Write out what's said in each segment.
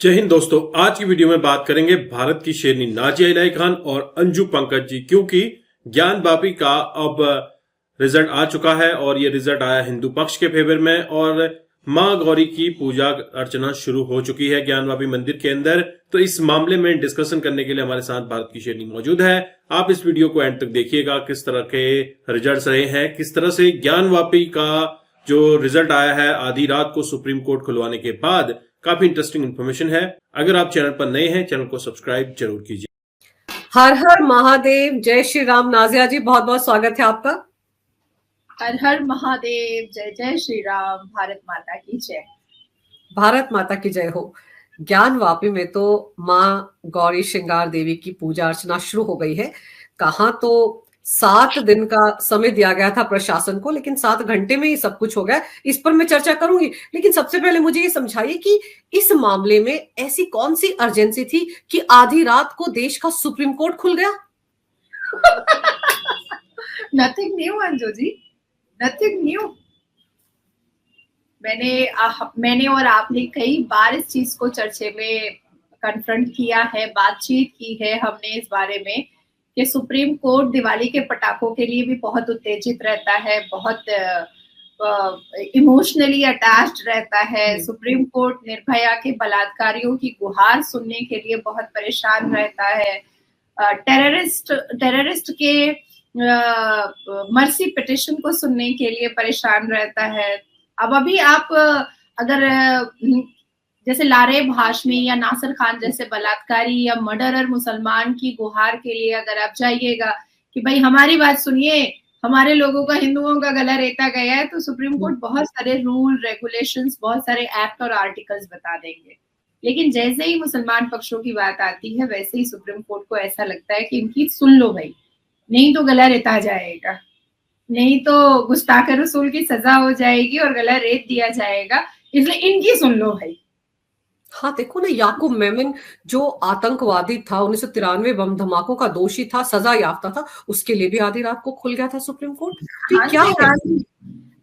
जय हिंद दोस्तों। आज की वीडियो में बात करेंगे भारत की शेरनी नाज़िया इलाही खान और अंजू पंकज जी, क्योंकि ज्ञान वापी का अब रिजल्ट आ चुका है और ये रिजल्ट आया हिंदू पक्ष के फेवर में और मां गौरी की पूजा अर्चना शुरू हो चुकी है ज्ञान वापी मंदिर के अंदर। तो इस मामले में डिस्कशन करने के लिए हमारे साथ भारत की शेरनी मौजूद है। आप इस वीडियो को एंड तक देखिएगा, किस तरह के रिजल्ट रहे हैं, किस तरह से ज्ञान वापी का जो रिजल्ट आया है आधी रात को सुप्रीम कोर्ट खुलवाने के बाद, काफी इंटरेस्टिंग इन्फॉर्मेशन है। अगर आप चैनल पर नए हैं, चैनल को सब्सक्राइब जरूर कीजिए। हर हर महादेव, जय श्री राम। नाज़िया जी, बहुत बहुत स्वागत है आपका। हर हर महादेव, जय जय श्री राम। भारत माता की जय। भारत माता की जय हो। ज्ञान वापी में तो माँ गौरी श्रृंगार देवी की पूजा अर्चना शुरू हो गई है। कहाँ तो 7 दिन का समय दिया गया था प्रशासन को, लेकिन 7 घंटे में ही सब कुछ हो गया। इस पर मैं चर्चा करूंगी, लेकिन सबसे पहले मुझे ये समझाइए कि इस मामले में ऐसी कौन सी अर्जेंसी थी कि आधी रात को देश का सुप्रीम कोर्ट खुल गया। Nothing new Anju ji, nothing new. मैंने और आपने कई बार इस चीज को चर्चे में कन्फ्रंट किया है, बातचीत की है हमने इस बारे में कि सुप्रीम कोर्ट दिवाली के पटाखों के लिए भी बहुत उत्तेजित रहता है, बहुत इमोशनली अटैच्ड रहता है। सुप्रीम कोर्ट निर्भया के बलात्कारियों की गुहार सुनने के लिए बहुत परेशान रहता है। टेररिस्ट के मर्सी पिटिशन को सुनने के लिए परेशान रहता है। अब अभी आप अगर जैसे लारेब हाशमी या नासिर खान जैसे बलात्कारी या मर्डरर मुसलमान की गुहार के लिए अगर आप जाइएगा कि भाई हमारी बात सुनिए, हमारे लोगों का, हिंदुओं का गला रेता गया है, तो सुप्रीम कोर्ट बहुत सारे रूल रेगुलेशंस, बहुत सारे एक्ट और आर्टिकल्स बता देंगे। लेकिन जैसे ही मुसलमान पक्षों की बात आती है, वैसे ही सुप्रीम कोर्ट को ऐसा लगता है कि इनकी सुन लो भाई, नहीं तो गला रेता जाएगा, नहीं तो गुस्ताख रसूल की सजा हो जाएगी और गला रेत दिया जाएगा, इसलिए इनकी सुन लो भाई। हाँ, देखो ना, याकूब मेमन जो आतंकवादी था, 1993 बम धमाकों का दोषी था, सजा याफ्ता था, उसके लिए भी आधी रात को खुल गया था सुप्रीम कोर्ट। तो क्या है?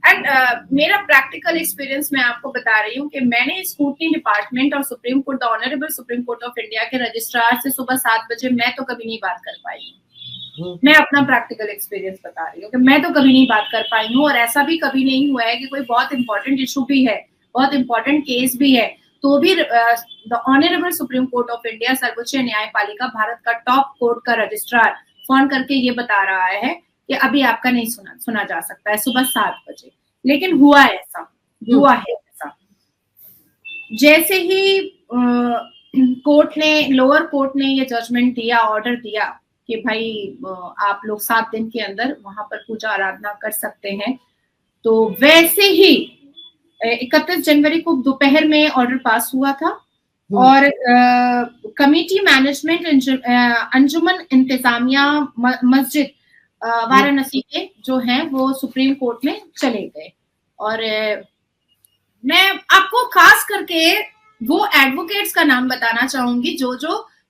एंड मेरा प्रैक्टिकल एक्सपीरियंस मैं आपको बता रही हूँ कि मैंने स्कूटनी डिपार्टमेंट और supreme court, the honourable supreme court of India के रजिस्ट्रार से सुबह 7 बजे मैं तो कभी नहीं बात कर पाई। मैं अपना प्रैक्टिकल एक्सपीरियंस बता रही हूँ कि मैं तो कभी नहीं बात कर पाई हूँ, और ऐसा भी कभी नहीं हुआ है कि कोई बहुत इंपॉर्टेंट इशू भी है, बहुत इंपॉर्टेंट केस भी है, तो भी the honourable supreme court of India, सर्वोच्च न्यायपालिका भारत का टॉप कोर्ट का रजिस्ट्रार फोन करके ये बता रहा है कि अभी आपका नहीं सुना जा सकता है सुबह 7 बजे। लेकिन हुआ है ऐसा। जैसे ही लोअर कोर्ट ने ये जजमेंट दिया, ऑर्डर दिया कि भाई आप लोग 7 दिन के अंदर वहां पर पूजा आराधना कर सकते हैं, तो वैसे ही 31 जनवरी को दोपहर में ऑर्डर पास हुआ था और कमिटी मैनेजमेंट अंजुमन इंतजामिया मस्जिद वाराणसी के जो हैं वो सुप्रीम कोर्ट में चले गए। और मैं आपको खास करके वो एडवोकेट्स का नाम बताना चाहूंगी जो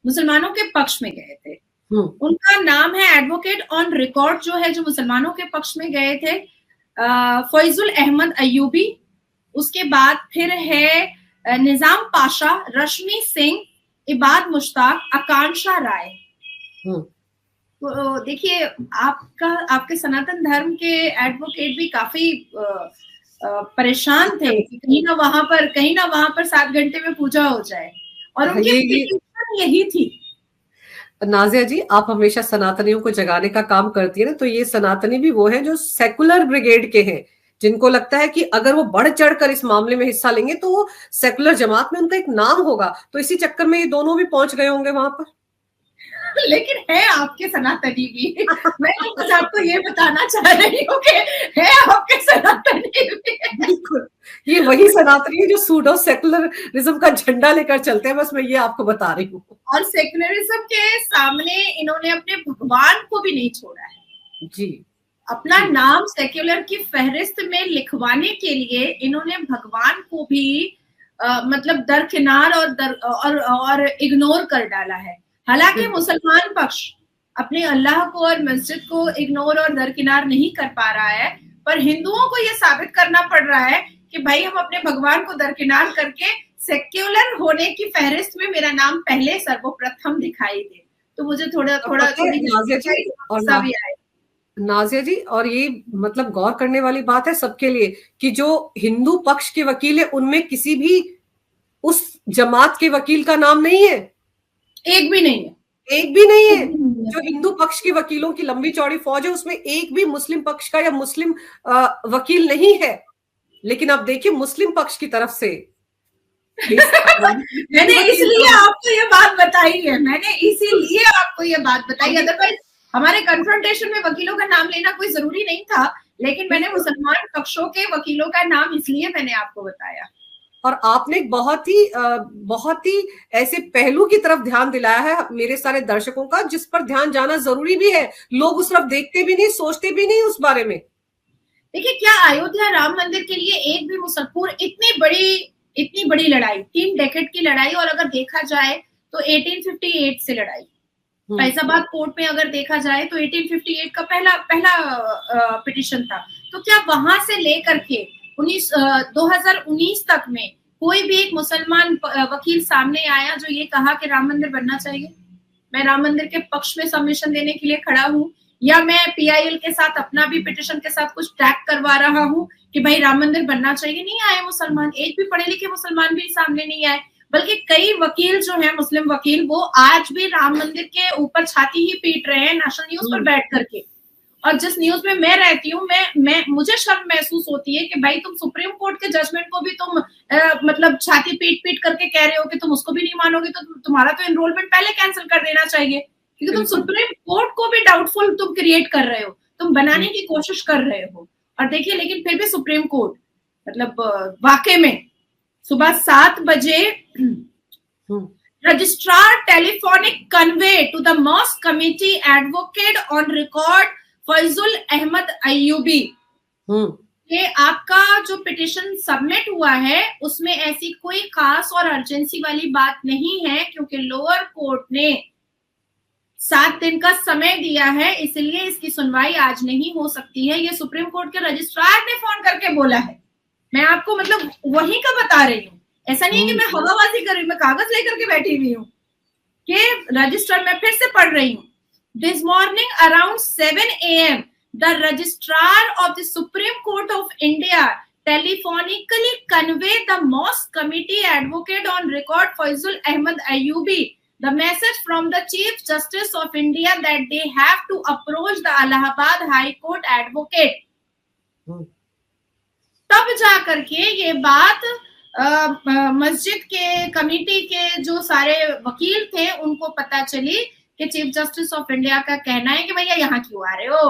मुसलमानों के पक्ष में गए थे। उनका नाम है एडवोकेट ऑन रिकॉर्ड जो है, जो मुसलमानों के पक्ष में गए थे, फैजुल अहमद अयूबी। उसके बाद फिर है निजाम पाशा, रश्मि सिंह, इबाद मुश्ताक, आकांक्षा राय। तो देखिए, आपके सनातन धर्म के एडवोकेट भी काफी परेशान थे कि कहीं ना वहां पर 7 घंटे में पूजा हो जाए, और उनकी पिटीशन यही थी। नाज़िया जी, आप हमेशा सनातनियों को जगाने का काम करती है ना, तो ये सनातनी भी वो हैं जो सेकुलर ब्रिगेड के हैं, जिनको लगता है कि अगर वो बढ़ चढ़कर इस मामले में हिस्सा लेंगे तो वो सेकुलर जमात में उनका एक नाम होगा। तो इसी चक्कर में ये दोनों भी पहुंच गए होंगे वहां पर। लेकिन है आपके सनातनी भी। मैं बस आपको ये बताना चाह रही हूँ कि है आपके सनातनी भी। बिल्कुल, ये वही सनातनी है जो सूडो सेकुलरिज्म का झंडा लेकर चलते हैं, बस मैं ये आपको बता रही हूँ। और सेकुलरिज्म के सामने इन्होंने अपने भगवान को भी नहीं छोड़ा है जी। अपना नाम सेक्युलर की फहरिस्त में लिखवाने के लिए इन्होंने भगवान को भी मतलब दरकिनार और इग्नोर कर डाला है। हालांकि मुसलमान पक्ष अपने अल्लाह को और मस्जिद को इग्नोर और दरकिनार नहीं कर पा रहा है, पर हिंदुओं को यह साबित करना पड़ रहा है कि भाई हम अपने भगवान को दरकिनार करके सेक्युलर होने की फहरिस्त में मेरा नाम पहले सर्वप्रथम दिखाई दे, तो मुझे थोड़ा नाजिया जी और नाजिया जी, और ये मतलब गौर करने वाली बात है सबके लिए कि जो हिंदू पक्ष के वकील है उनमें किसी भी उस जमात के वकील का नाम नहीं है, एक भी नहीं है, एक भी नहीं है। जो हिंदू पक्ष के वकीलों की लंबी चौड़ी फौज है उसमें एक भी मुस्लिम पक्ष का या मुस्लिम वकील नहीं है। लेकिन आप देखिए मुस्लिम पक्ष की तरफ से मैंने इसलिए आपको ये बात बताई है, मैंने इसीलिए आपको ये बात बताई, अदरवाइज हमारे कन्फ्रंटेशन में वकीलों का नाम लेना कोई जरूरी नहीं था, लेकिन मैंने मुसलमान पक्षों के वकीलों का नाम इसलिए मैंने आपको बताया। और आपने बहुत ही ऐसे पहलू की तरफ ध्यान दिलाया है मेरे सारे दर्शकों का, जिस पर ध्यान जाना जरूरी भी है। लोग उस तरफ देखते भी नहीं, सोचते भी नहीं उस बारे में। देखिए, क्या अयोध्या राम मंदिर के लिए एक भी मुसलमान इतनी बड़ी लड़ाई, 3 डेकेड की लड़ाई, और अगर देखा जाए तो 1858 से लड़ाई, फैजाबाद कोर्ट में अगर देखा जाए तो 1858 का पहला पिटिशन था, तो क्या वहां से लेकर के 2019 तक में कोई भी एक मुसलमान वकील सामने आया जो ये कहा कि राम मंदिर बनना चाहिए, मैं राम मंदिर के पक्ष में सबमिशन देने के लिए खड़ा हूं, या मैं PIL के साथ अपना भी पिटिशन के साथ कुछ टैग करवा रहा हूं कि भाई राम मंदिर बनना चाहिए? नहीं आए मुसलमान, एक भी पढ़े लिखे मुसलमान भी सामने नहीं आए, बल्कि कई वकील जो हैं मुस्लिम वकील, वो आज भी राम मंदिर के ऊपर छाती ही पीट रहे हैं नेशनल न्यूज पर बैठ करके। और जिस न्यूज में मैं रहती हूँ, मुझे शर्म महसूस होती है कि भाई तुम सुप्रीम कोर्ट के जजमेंट को भी तुम मतलब छाती पीट पीट करके कह रहे हो कि तुम उसको भी नहीं मानोगे, तो तुम्हारा तो एनरोलमेंट पहले कैंसिल कर देना चाहिए, क्योंकि तुम सुप्रीम कोर्ट को भी डाउटफुल तुम क्रिएट कर रहे हो, तुम बनाने की कोशिश कर रहे हो। और देखिए, लेकिन फिर भी सुप्रीम कोर्ट मतलब वाकई में सुबह 7 बजे registrar telephonic convey to the mosque committee advocate on record Faizul Ahmad Ayyubi कि आपका जो पिटिशन सबमिट हुआ है उसमें ऐसी कोई खास और अर्जेंसी वाली बात नहीं है, क्योंकि लोअर कोर्ट ने 7 दिन का समय दिया है, इसलिए इसकी सुनवाई आज नहीं हो सकती है। ये सुप्रीम कोर्ट के रजिस्ट्रार ने फोन करके बोला है। मैं आपको मतलब वहीं का बता रही हूँ, ऐसा नहीं है कि मैं हवाबाजी कर रही हूँ, मैं कागज लेकर के बैठी हुई हूँ कि रजिस्ट्रार, मैं फिर से पढ़ रही हूँ। This morning around 7 a.m. the registrar of the Supreme Court of India telephonically conveyed the Mosque Committee advocate on record Faizul Ahmad Ayyubi the message from the Chief Justice of India that they have to approach the Allahabad High Court advocate. तब जाकर के ये बात मस्जिद के committee के जो सारे वकील थे उनको पता चली कि चीफ जस्टिस ऑफ इंडिया का कहना है कि भैया यहाँ क्यों आ रहे हो,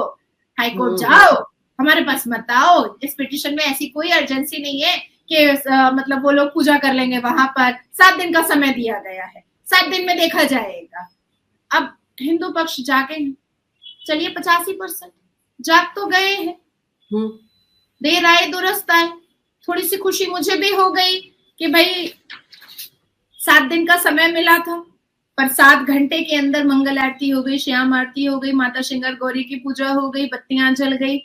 हाई कोर्ट जाओ, हमारे पास मत आओ, इस पिटीशन में ऐसी कोई अर्जेंसी नहीं है कि मतलब वो लोग पूजा कर लेंगे वहां पर, 7 दिन का समय दिया गया है, 7 दिन में देखा जाएगा। अब हिंदू पक्ष जागे, चलिए 85% जाग तो गए हैं, देर आए दुरुस्त आए, थोड़ी सी खुशी मुझे भी हो गई कि भाई 7 दिन का समय मिला था, पर 7 घंटे के अंदर मंगल आरती हो गई, श्याम आरती हो गई, माता श्रृंगार गौरी की पूजा हो गई, बत्तियां जल गई,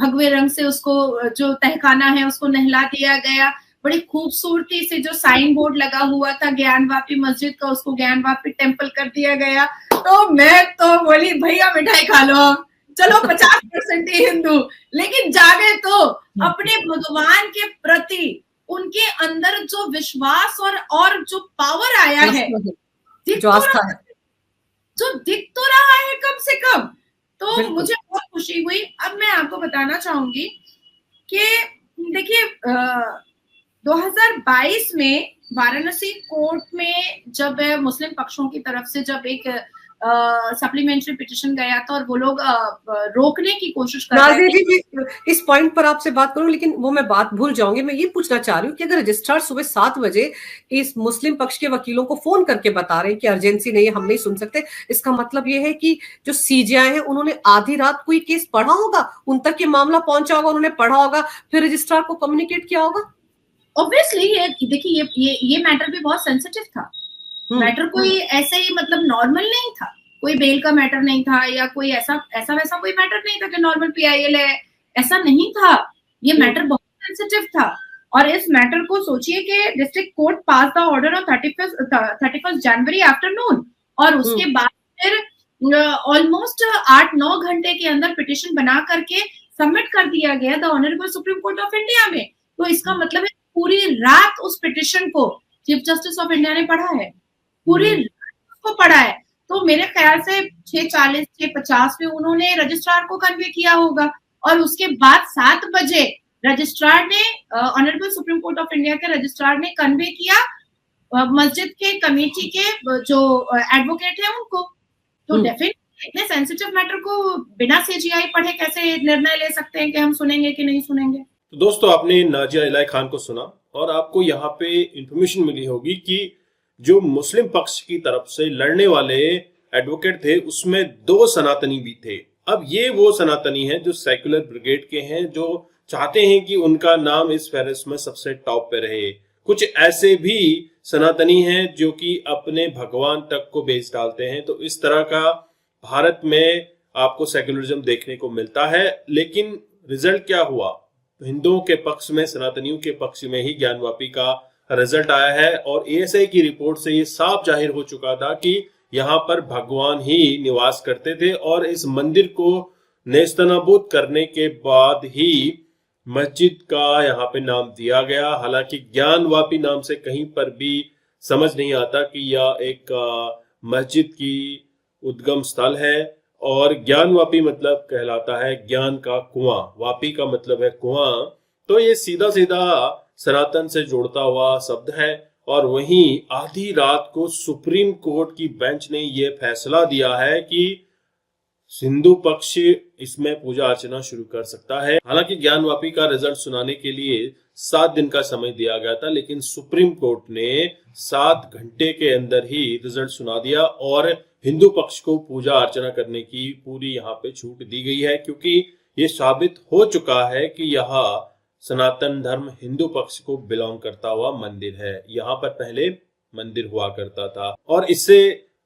भगवे रंग से उसको जो तहखाना है उसको नहला दिया गया, बड़ी खूबसूरती से जो साइन बोर्ड लगा हुआ था ज्ञानवापी मस्जिद का उसको ज्ञानवापी टेम्पल कर दिया गया। तो मैं तो बोली भैया मिठाई खा लो, चलो 50% ही हिंदू, लेकिन जागे तो अपने भगवान के प्रति उनके अंदर जो विश्वास और जो पावर आया है, जो आस्था है, जो दिख तो रहा है कम से कम, तो मुझे बहुत खुशी हुई। अब मैं आपको बताना चाहूंगी कि देखिए 2022 में वाराणसी कोर्ट में जब मुस्लिम पक्षों की तरफ से जब एक सप्लीमेंट्री पिटीशन गया था और वो लोग रोकने की कोशिश कर रहे थे। इस पॉइंट पर आपसे बात करूं, लेकिन वो मैं बात भूल जाऊंगी। मैं ये पूछना चाह रही हूँ कि अगर रजिस्ट्रार सुबह 7 बजे इस मुस्लिम पक्ष के वकीलों को फोन करके बता रहे हैं कि अर्जेंसी नहीं है, हम नहीं सुन सकते, इसका मतलब ये है कि जो CJI है उन्होंने आधी रात कोई केस पढ़ा होगा, उन तक ये मामला पहुंचा होगा, उन्होंने पढ़ा होगा, फिर रजिस्ट्रार को कम्युनिकेट किया होगा। ऑब्वियसली देखिए ये मैटर भी बहुत सेंसिटिव था, मैटर कोई ऐसे ही मतलब नॉर्मल नहीं था, कोई बेल का मैटर नहीं था या कोई ऐसा वैसा कोई मैटर नहीं था कि नॉर्मल PIL है, ऐसा नहीं था, ये मैटर बहुत सेंसिटिव था। और इस मैटर को सोचिए कि district court pass the order on 31 January afternoon, और उसके बाद फिर ऑलमोस्ट 8-9 घंटे के अंदर पिटिशन बना करके सबमिट कर दिया गया the honourable supreme court of India में। तो इसका मतलब है पूरी रात उस पिटिशन को चीफ जस्टिस ऑफ इंडिया ने पढ़ा है, पूरी रात को पढ़ा है। तो मेरे ख्याल से 6:40 6:50 में उन्होंने रजिस्ट्रार को कन्वे किया होगा, और उसके बाद 7 बजे रजिस्ट्रार ने, honourable supreme court of India के रजिस्ट्रार ने कन्वे किया मस्जिद के कमेटी के जो एडवोकेट है उनको। तो डेफिनेटली इतने सेंसिटिव मैटर को बिना सीजीआई पढ़े कैसे निर्णय ले सकते हैं कि हम सुनेंगे कि नहीं सुनेंगे। तो दोस्तों, आपने नाजिया इलाही खान को सुना और आपको यहाँ पे इंफॉर्मेशन मिली होगी कि जो मुस्लिम पक्ष की तरफ से लड़ने वाले एडवोकेट थे उसमें 2 सनातनी भी थे। अब ये वो सनातनी हैं जो सेक्युलर ब्रिगेड के हैं, जो चाहते हैं कि उनका नाम इस फहरिस्त में सबसे टॉप पे रहे। कुछ ऐसे भी सनातनी हैं जो कि अपने भगवान तक को बेच डालते हैं। तो इस तरह का भारत में आपको सेक्युलरिज्म देखने को मिलता है। लेकिन रिजल्ट क्या हुआ? हिंदुओं के पक्ष में, सनातनियों के पक्ष में ही ज्ञानवापी का रिजल्ट आया है, और एएसआई की रिपोर्ट से ये साफ जाहिर हो चुका था कि यहाँ पर भगवान ही निवास करते थे, और इस मंदिर को नेस्तनाबूद करने के बाद ही मस्जिद का यहाँ पे नाम दिया गया। हालांकि ज्ञानवापी नाम से कहीं पर भी समझ नहीं आता कि यह एक मस्जिद की उद्गम स्थल है, और ज्ञानवापी मतलब कहलाता है ज्ञान का कुआं, वापी का मतलब है कुआं। तो ये सीधा सीधा सनातन से जोड़ता हुआ शब्द है। और वहीं आधी रात को सुप्रीम कोर्ट की बेंच ने यह फैसला दिया है कि हिंदू पक्ष इसमें पूजा अर्चना शुरू कर सकता है। हालांकि ज्ञानवापी का रिजल्ट सुनाने के लिए 7 दिन का समय दिया गया था, लेकिन सुप्रीम कोर्ट ने 7 घंटे के अंदर ही रिजल्ट सुना दिया, और हिंदू पक्ष को पूजा अर्चना करने की पूरी यहाँ पे छूट दी गई है, क्योंकि ये साबित हो चुका है कि यह सनातन धर्म हिंदू पक्ष को बिलोंग करता हुआ मंदिर है। यहाँ पर पहले मंदिर हुआ करता था, और इससे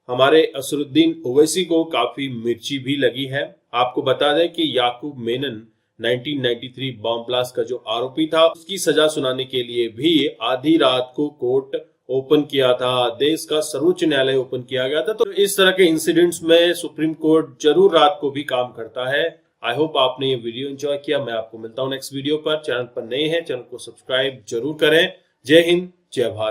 हमारे असरुद्दीन ओवैसी को काफी मिर्ची भी लगी है। आपको बता दें कि याकूब मेनन 1993 बॉम्ब ब्लास्ट का जो आरोपी था, उसकी सजा सुनाने के लिए भी आधी रात को कोर्ट ओपन किया था, देश का सर्वोच्च न्यायालय ओपन किया गया था। तो इस तरह के इंसिडेंट्स में सुप्रीम कोर्ट जरूर रात को भी काम करता है। आई होप आपने ये वीडियो एंजॉय किया। मैं आपको मिलता हूँ नेक्स्ट वीडियो पर। चैनल पर नए हैं, चैनल को सब्सक्राइब जरूर करें। जय हिंद, जय भारत।